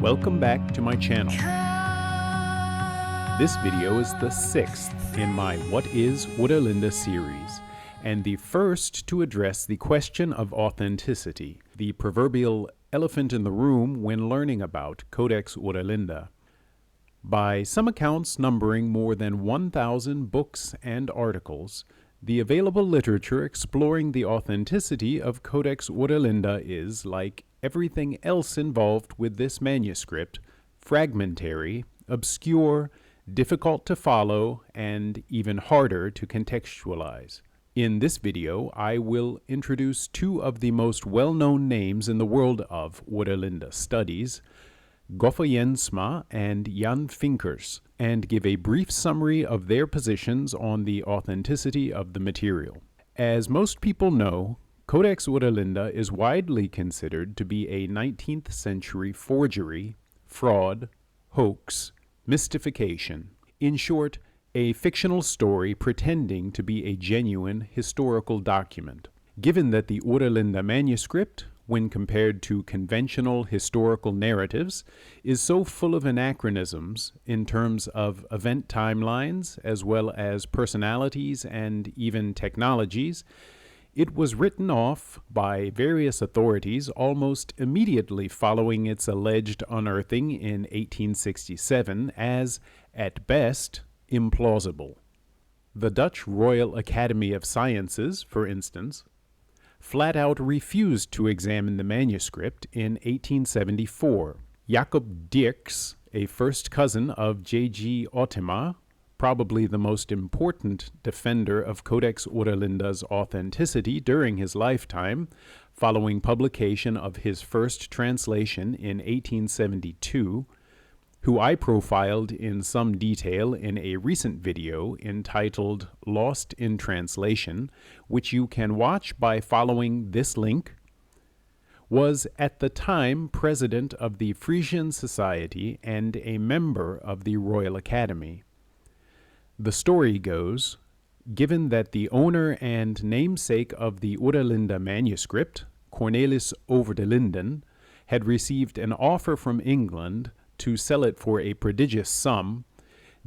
Welcome back to my channel. This video is the 6th in my What is Oera Linda series, and the first to address the question of authenticity, the proverbial elephant in the room when learning about Codex Oera Linda. By some accounts numbering more than 1,000 books and articles, the available literature exploring the authenticity of Codex Oera Linda is, like everything else involved with this manuscript, fragmentary, obscure, difficult to follow, and even harder to contextualize. In this video, I will introduce two of the most well-known names in the world of Oera Linda Studies, Goffe Jensma and Vinkers, and give a brief summary of their positions on the authenticity of the material. As most people know, Codex Oera Linda is widely considered to be a 19th century forgery, fraud, hoax, mystification. In short, a fictional story pretending to be a genuine historical document. Given that the Oera Linda manuscript, when compared to conventional historical narratives, is so full of anachronisms in terms of event timelines as well as personalities and even technologies, it was written off by various authorities almost immediately following its alleged unearthing in 1867 as, at best, implausible. The Dutch Royal Academy of Sciences, for instance, flat out refused to examine the manuscript in 1874. Jacob Dirks, a first cousin of J.G. Ottema, probably the most important defender of Codex Oera Linda's authenticity during his lifetime, following publication of his first translation in 1872, who I profiled in some detail in a recent video entitled Lost in Translation, which you can watch by following this link, was at the time president of the Frisian Society and a member of the Royal Academy. The story goes, given that the owner and namesake of the Oera Linda manuscript, Cornelis over de Linden, had received an offer from England to sell it for a prodigious sum,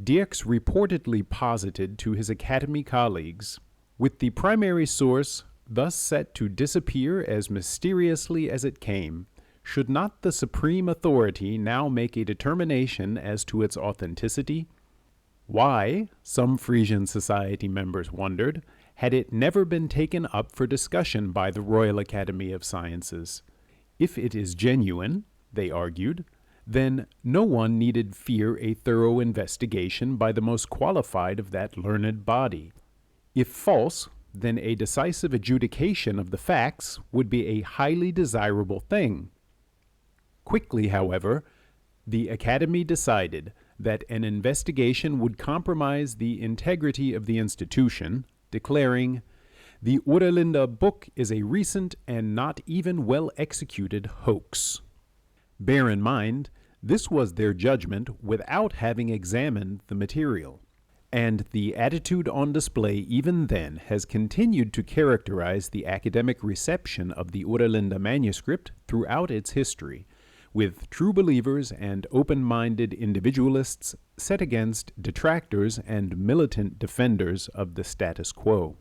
Dirks reportedly posited to his Academy colleagues, with the primary source thus set to disappear as mysteriously as it came, should not the supreme authority now make a determination as to its authenticity? Why, some Frisian Society members wondered, had it never been taken up for discussion by the Royal Academy of Sciences? If it is genuine, they argued, then no one needed fear a thorough investigation by the most qualified of that learned body. If false, then a decisive adjudication of the facts would be a highly desirable thing. Quickly, however, the Academy decided that an investigation would compromise the integrity of the institution, declaring, "The Oera Linda Book is a recent and not even well-executed hoax." Bear in mind, this was their judgment without having examined the material, and the attitude on display even then has continued to characterize the academic reception of the Oera Linda manuscript throughout its history, with true believers and open-minded individualists set against detractors and militant defenders of the status quo.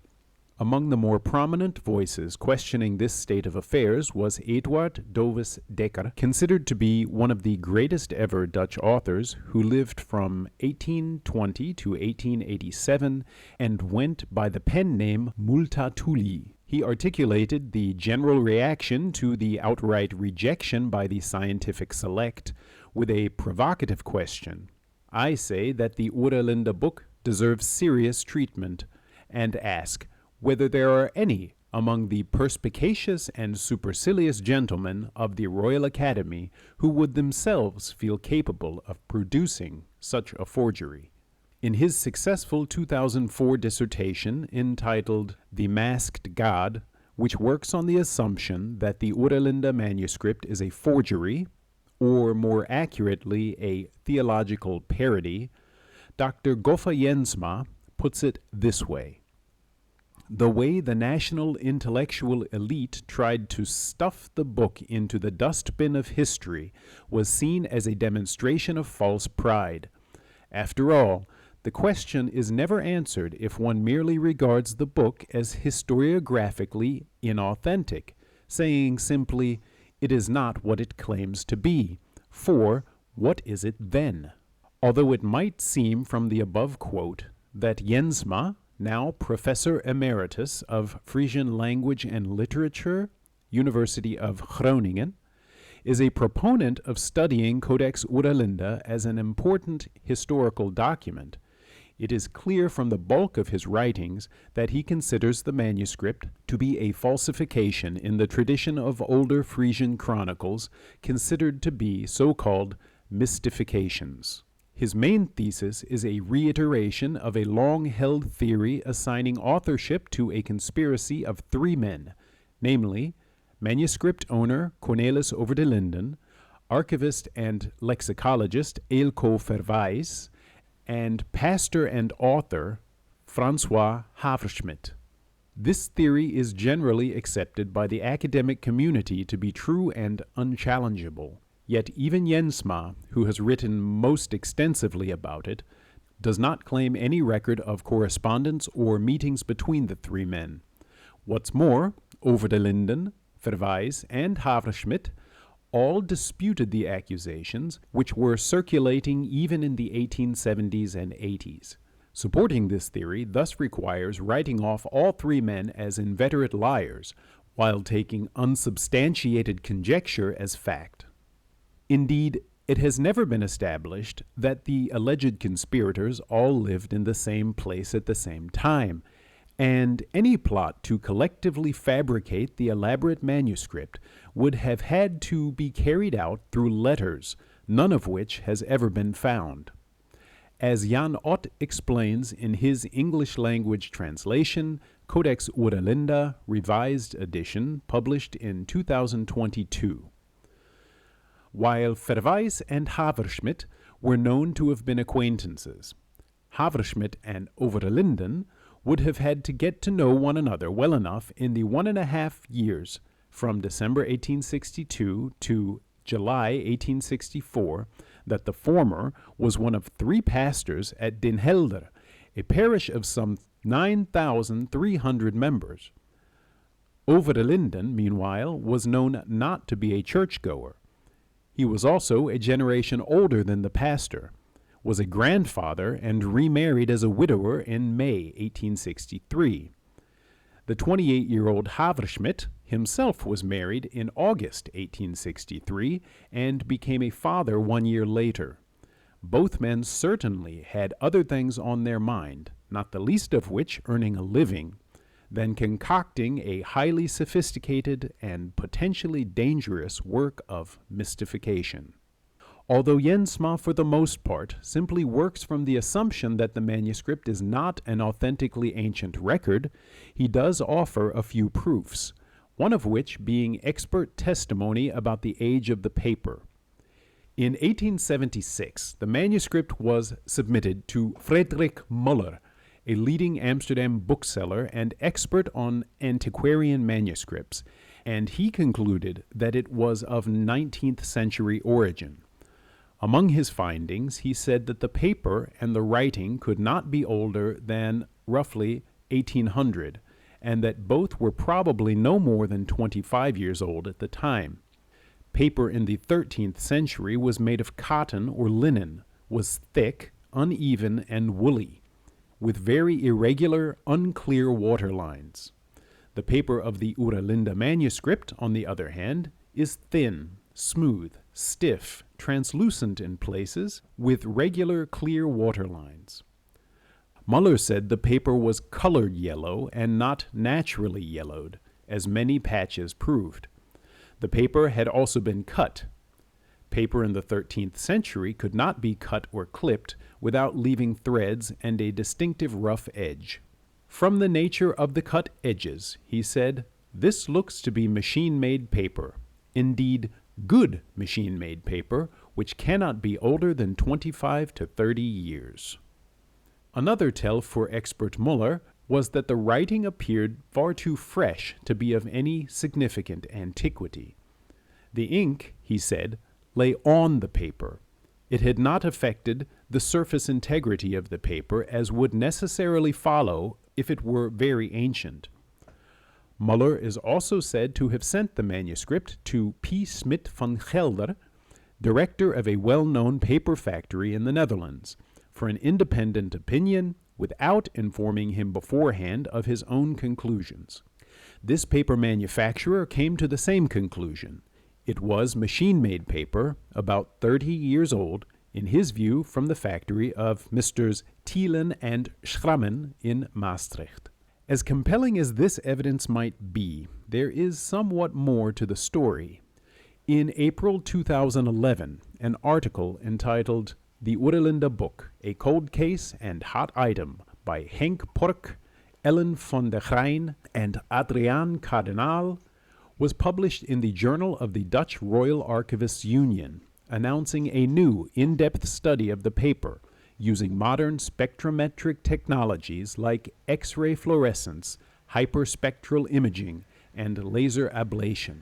Among the more prominent voices questioning this state of affairs was Eduard Dovis Dekker, considered to be one of the greatest ever Dutch authors, who lived from 1820 to 1887 and went by the pen name Multatuli. He articulated the general reaction to the outright rejection by the scientific select with a provocative question. I say that the Oera Linda Book deserves serious treatment, and ask whether there are any among the perspicacious and supercilious gentlemen of the Royal Academy who would themselves feel capable of producing such a forgery. In his successful 2004 dissertation entitled The Masked God, which works on the assumption that the Oera Linda manuscript is a forgery, or more accurately a theological parody, Dr. Goffe Jensma puts it this way. The way the national intellectual elite tried to stuff the book into the dustbin of history was seen as a demonstration of false pride. After all, the question is never answered if one merely regards the book as historiographically inauthentic, saying simply, "It is not what it claims to be," for what is it then? Although it might seem from the above quote that Jensma, now Professor Emeritus of Frisian Language and Literature, University of Groningen, is a proponent of studying Codex Oera Linda as an important historical document, it is clear from the bulk of his writings that he considers the manuscript to be a falsification in the tradition of older Frisian chronicles considered to be so-called mystifications. His main thesis is a reiteration of a long-held theory assigning authorship to a conspiracy of three men, namely, manuscript owner Cornelis Oera Linda, archivist and lexicologist Eelco Verwijs, and pastor and author Francois Haverschmidt. This theory is generally accepted by the academic community to be true and unchallengeable. Yet even Jensma, who has written most extensively about it, does not claim any record of correspondence or meetings between the three men. What's more, Oera Linda, Verwijs, and Haverschmidt all disputed the accusations, which were circulating even in the 1870s and 80s. Supporting this theory thus requires writing off all three men as inveterate liars, while taking unsubstantiated conjecture as fact. Indeed, it has never been established that the alleged conspirators all lived in the same place at the same time, and any plot to collectively fabricate the elaborate manuscript would have had to be carried out through letters, none of which has ever been found. As Jan Ott explains in his English-language translation, Codex Oera Linda, Revised Edition, published in 2022. While Verwijs and Haverschmidt were known to have been acquaintances, Haverschmidt and Oera Linda would have had to get to know one another well enough in the 1.5 years from December 1862 to July 1864 that the former was one of three pastors at Den Helder, a parish of some 9,300 members. Oera Linda, meanwhile, was known not to be a churchgoer. He was also a generation older than the pastor, was a grandfather, and remarried as a widower in May 1863. The 28-year-old Haverschmidt himself was married in August 1863 and became a father 1 year later. Both men certainly had other things on their mind, not the least of which earning a living, than concocting a highly sophisticated and potentially dangerous work of mystification. Although Jensma, for the most part, simply works from the assumption that the manuscript is not an authentically ancient record, he does offer a few proofs, one of which being expert testimony about the age of the paper. In 1876, the manuscript was submitted to Frederik Muller, a leading Amsterdam bookseller and expert on antiquarian manuscripts, and he concluded that it was of 19th century origin. Among his findings, he said that the paper and the writing could not be older than roughly 1800, and that both were probably no more than 25 years old at the time. Paper in the 13th century was made of cotton or linen, was thick, uneven, and woolly, with very irregular, unclear waterlines. The paper of the Oera Linda manuscript, on the other hand, is thin, smooth, stiff, translucent in places, with regular clear waterlines. Muller said the paper was colored yellow and not naturally yellowed, as many patches proved. The paper had also been cut. Paper in the 13th century could not be cut or clipped without leaving threads and a distinctive rough edge. From the nature of the cut edges, he said, this looks to be machine-made paper. Indeed, good machine-made paper, which cannot be older than 25 to 30 years. Another tell for expert Muller was that the writing appeared far too fresh to be of any significant antiquity. The ink, he said, lay on the paper. It had not affected the surface integrity of the paper, as would necessarily follow if it were very ancient. Muller is also said to have sent the manuscript to P. Smit van Gelder, director of a well-known paper factory in the Netherlands, for an independent opinion without informing him beforehand of his own conclusions. This paper manufacturer came to the same conclusion. It was machine-made paper, about 30 years old, in his view from the factory of Messrs. Thielen and Schrammen in Maastricht. As compelling as this evidence might be, there is somewhat more to the story. In April 2011, an article entitled The Oera Linda Book, a Cold Case and Hot Item by Henk Pork, Ellen van der Grijn, and Adriaan Kardinaal was published in the Journal of the Dutch Royal Archivists Union, announcing a new in-depth study of the paper using modern spectrometric technologies like X-ray fluorescence, hyperspectral imaging, and laser ablation.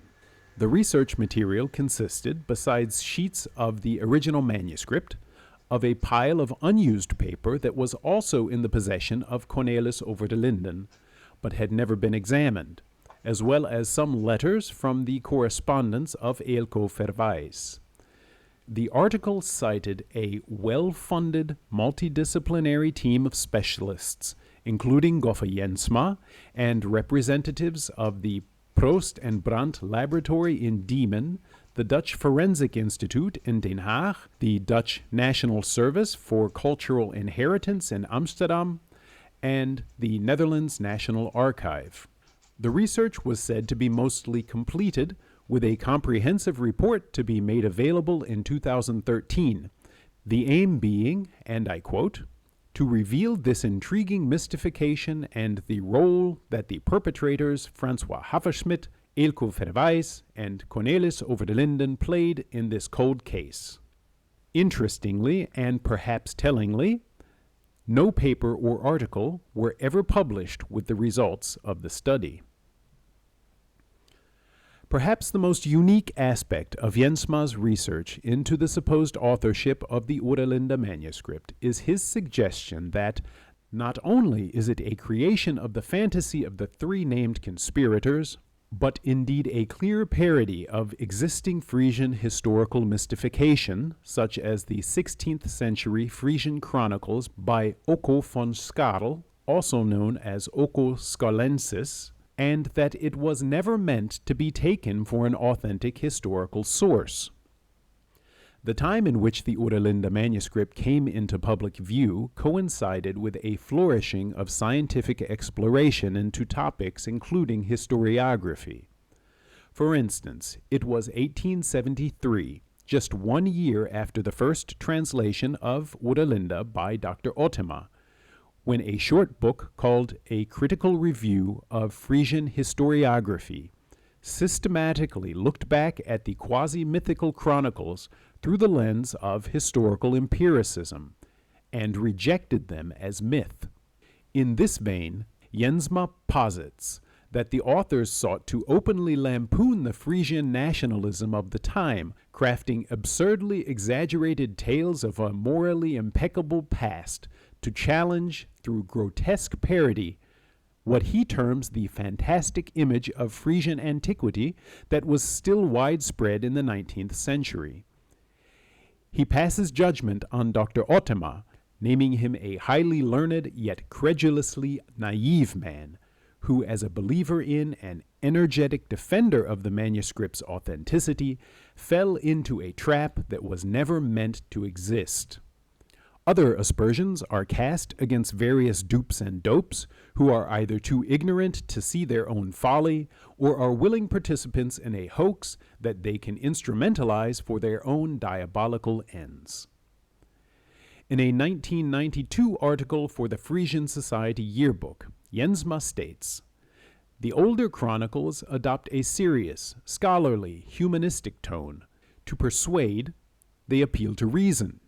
The research material consisted, besides sheets of the original manuscript, of a pile of unused paper that was also in the possession of Cornelis over de Linden, but had never been examined, as well as some letters from the correspondence of Eelco Verwijs. The article cited a well-funded, multidisciplinary team of specialists, including Goffe Jensma and representatives of the Proost and Brandt Laboratory in Diemen, the Dutch Forensic Institute in Den Haag, the Dutch National Service for Cultural Inheritance in Amsterdam, and the Netherlands National Archive. The research was said to be mostly completed, with a comprehensive report to be made available in 2013, the aim being, and I quote, to reveal this intriguing mystification and the role that the perpetrators Francois Haverschmidt, Eelco Verwijs, and Cornelis over de Linden played in this cold case. Interestingly, and perhaps tellingly, no paper or article were ever published with the results of the study. Perhaps the most unique aspect of Jensma's research into the supposed authorship of the Oera Linda manuscript is his suggestion that not only is it a creation of the fantasy of the three named conspirators, but indeed a clear parody of existing Frisian historical mystification, such as the 16th century Frisian chronicles by Occo von Skarl, also known as Occo Skarlensis, and that it was never meant to be taken for an authentic historical source. The time in which the Oera Linda manuscript came into public view coincided with a flourishing of scientific exploration into topics including historiography. For instance, it was 1873, just 1 year after the first translation of Oera Linda by Dr. Ottema, when a short book called A Critical Review of Frisian Historiography systematically looked back at the quasi-mythical chronicles through the lens of historical empiricism and rejected them as myth. In this vein, Jensma posits that the authors sought to openly lampoon the Frisian nationalism of the time, crafting absurdly exaggerated tales of a morally impeccable past to challenge, through grotesque parody, what he terms the fantastic image of Frisian antiquity that was still widespread in the 19th century. He passes judgment on Dr. Ottema, naming him a highly learned yet credulously naive man, who, as a believer in and energetic defender of the manuscript's authenticity, fell into a trap that was never meant to exist. Other aspersions are cast against various dupes and dopes who are either too ignorant to see their own folly or are willing participants in a hoax that they can instrumentalize for their own diabolical ends. In a 1992 article for the Frisian Society Yearbook, Jensma states, "The older chronicles adopt a serious, scholarly, humanistic tone. To persuade, they appeal to reason.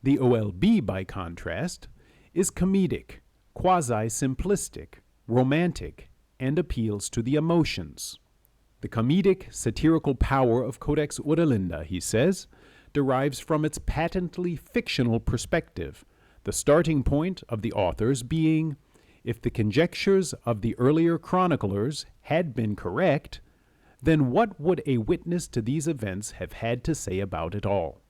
The OLB, by contrast, is comedic, quasi-simplistic, romantic, and appeals to the emotions. The comedic, satirical power of Codex Oera Linda, he says, derives from its patently fictional perspective, the starting point of the authors being, if the conjectures of the earlier chroniclers had been correct, then what would a witness to these events have had to say about it all?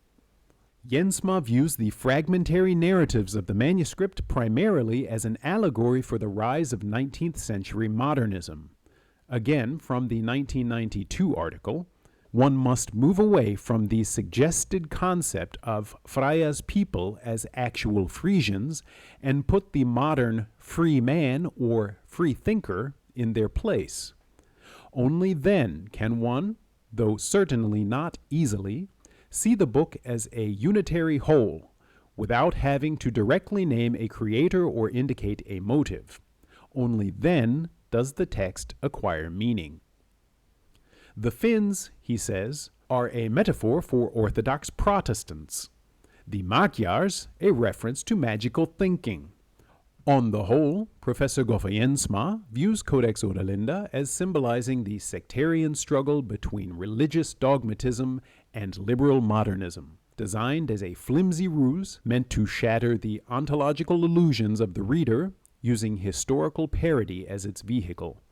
Jensma views the fragmentary narratives of the manuscript primarily as an allegory for the rise of 19th century modernism. Again, from the 1992 article, one must move away from the suggested concept of Freya's people as actual Frisians and put the modern free man or free thinker in their place. Only then can one, though certainly not easily, see the book as a unitary whole, without having to directly name a creator or indicate a motive. Only then does the text acquire meaning. The Finns, he says, are a metaphor for Orthodox Protestants. The Magyars, a reference to magical thinking. On the whole, Professor Goffe Jensma views Codex Oera Linda as symbolizing the sectarian struggle between religious dogmatism and liberal modernism, designed as a flimsy ruse meant to shatter the ontological illusions of the reader using historical parody as its vehicle.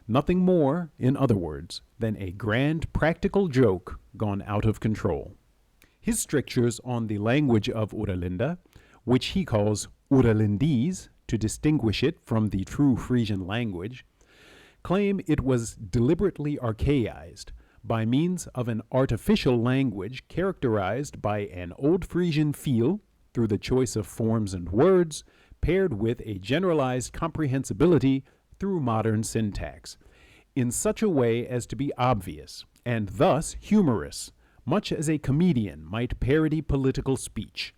Nothing more, in other words, than a grand practical joke gone out of control. His strictures on the language of Oera Linda, which he calls Oera Lindese, to distinguish it from the true Frisian language, claim it was deliberately archaized by means of an artificial language characterized by an Old Frisian feel through the choice of forms and words, paired with a generalized comprehensibility through modern syntax, in such a way as to be obvious, and thus humorous, much as a comedian might parody political speech.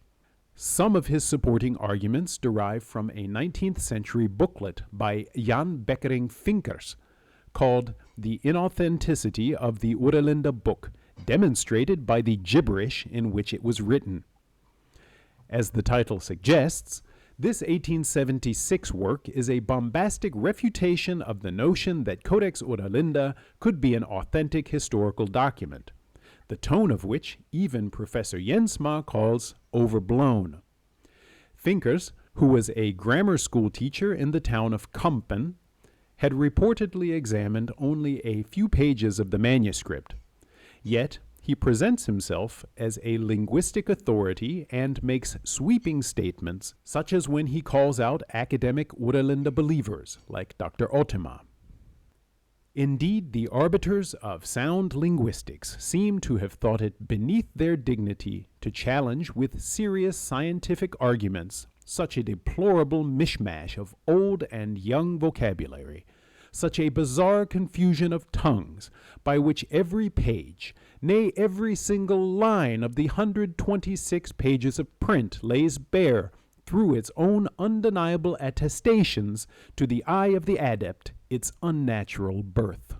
Some of his supporting arguments derive from a 19th century booklet by Jan Bekkering Vinckers, called The Inauthenticity of the Oera Linda Book, demonstrated by the gibberish in which it was written. As the title suggests, this 1876 work is a bombastic refutation of the notion that Codex Oera Linda could be an authentic historical document, the tone of which even Professor Jensma calls overblown. Vinkers, who was a grammar school teacher in the town of Kampen, had reportedly examined only a few pages of the manuscript. Yet, he presents himself as a linguistic authority and makes sweeping statements, such as when he calls out academic Oera Linda believers, like Dr. Ottema. Indeed, the arbiters of sound linguistics seem to have thought it beneath their dignity to challenge with serious scientific arguments such a deplorable mishmash of old and young vocabulary, such a bizarre confusion of tongues, by which every page, nay, every single line of the 126 pages of print lays bare, through its own undeniable attestations to the eye of the adept, its unnatural birth.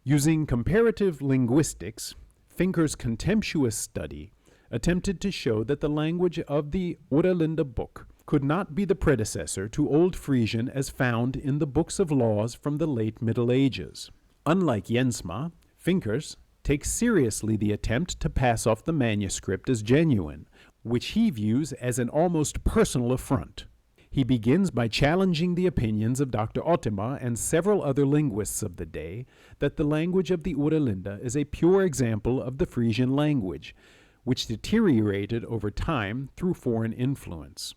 Using comparative linguistics, Vinkers' contemptuous study attempted to show that the language of the Oera Linda Book could not be the predecessor to Old Frisian as found in the books of laws from the late Middle Ages. Unlike Jensma, Vinkers takes seriously the attempt to pass off the manuscript as genuine, which he views as an almost personal affront. He begins by challenging the opinions of Dr. Ottema and several other linguists of the day that the language of the Oera Linda is a pure example of the Frisian language, which deteriorated over time through foreign influence.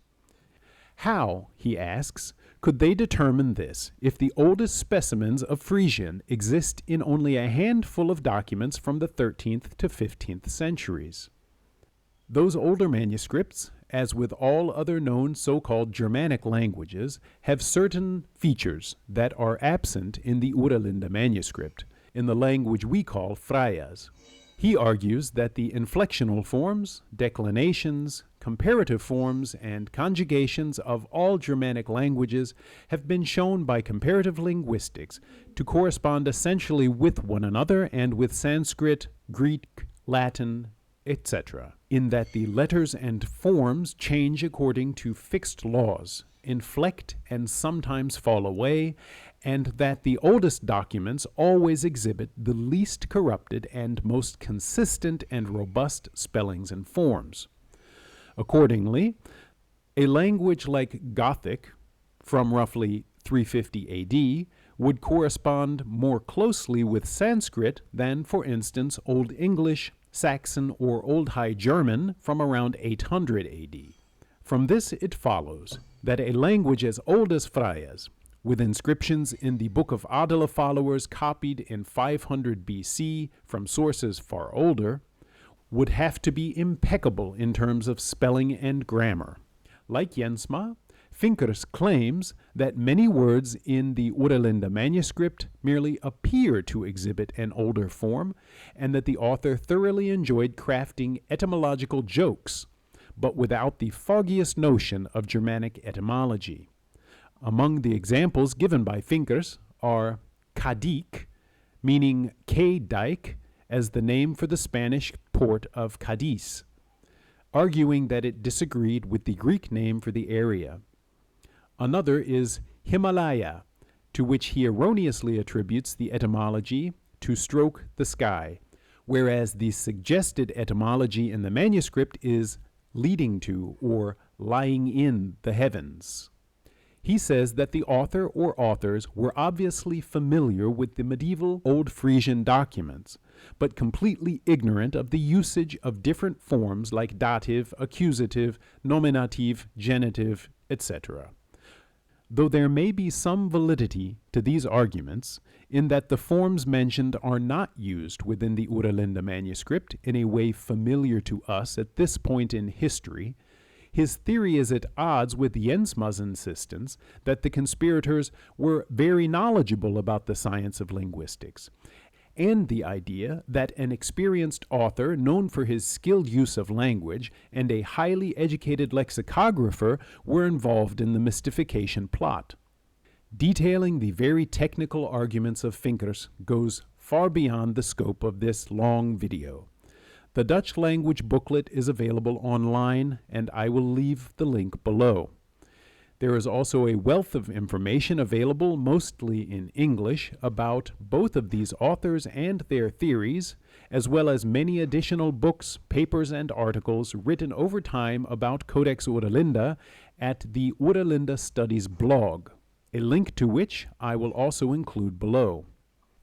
How, he asks, could they determine this if the oldest specimens of Frisian exist in only a handful of documents from the 13th to 15th centuries? Those older manuscripts, as with all other known so-called Germanic languages, have certain features that are absent in the Oera Linda manuscript, in the language we call Freya's. He argues that the inflectional forms, declinations, comparative forms, and conjugations of all Germanic languages have been shown by comparative linguistics to correspond essentially with one another and with Sanskrit, Greek, Latin, etc., in that the letters and forms change according to fixed laws, inflect and sometimes fall away, and that the oldest documents always exhibit the least corrupted and most consistent and robust spellings and forms. Accordingly, a language like Gothic, from roughly 350 AD, would correspond more closely with Sanskrit than, for instance, Old English, Saxon, or Old High German from around 800 AD. From this it follows that a language as old as Freya's, with inscriptions in the Book of Adela followers copied in 500 BC from sources far older, would have to be impeccable in terms of spelling and grammar. Like Jensma, Vinckers claims that many words in the Oera Linda manuscript merely appear to exhibit an older form, and that the author thoroughly enjoyed crafting etymological jokes, but without the foggiest notion of Germanic etymology. Among the examples given by Vinckers are Cadic, meaning K-dike, as the name for the Spanish port of Cadiz, arguing that it disagreed with the Greek name for the area. Another is Himalaya, to which he erroneously attributes the etymology to stroke the sky, whereas the suggested etymology in the manuscript is leading to or lying in the heavens. He says that the author or authors were obviously familiar with the medieval Old Frisian documents, but completely ignorant of the usage of different forms like dative, accusative, nominative, genitive, etc. Though there may be some validity to these arguments, in that the forms mentioned are not used within the Oera Linda manuscript in a way familiar to us at this point in history, his theory is at odds with Jensma's insistence that the conspirators were very knowledgeable about the science of linguistics, and the idea that an experienced author known for his skilled use of language and a highly educated lexicographer were involved in the mystification plot. Detailing the very technical arguments of Vinckers goes far beyond the scope of this long video. The Dutch language booklet is available online, and I will leave the link below. There is also a wealth of information available, mostly in English, about both of these authors and their theories, as well as many additional books, papers, and articles written over time about Codex Oera Linda at the Oera Linda Studies blog, a link to which I will also include below.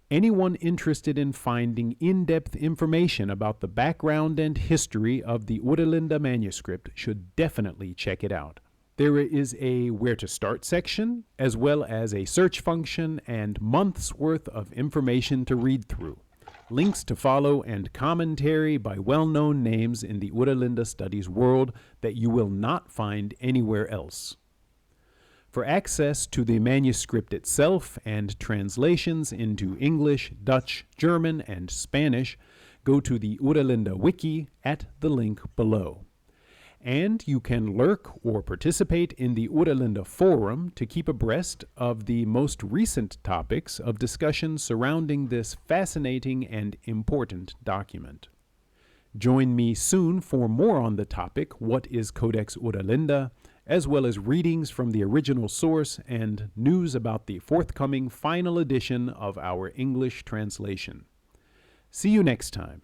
Anyone interested in finding in-depth information about the background and history of the Oera Linda manuscript should definitely check it out. There is a Where to Start section, as well as a search function and months' worth of information to read through, links to follow, and commentary by well-known names in the Oera Linda Studies world that you will not find anywhere else. For access to the manuscript itself and translations into English, Dutch, German, and Spanish, go to the Oera Linda wiki at the link below. And you can lurk or participate in the Oera Linda forum to keep abreast of the most recent topics of discussion surrounding this fascinating and important document. Join me soon for more on the topic, What is Codex Oera Linda?, as well as readings from the original source and news about the forthcoming final edition of our English translation. See you next time.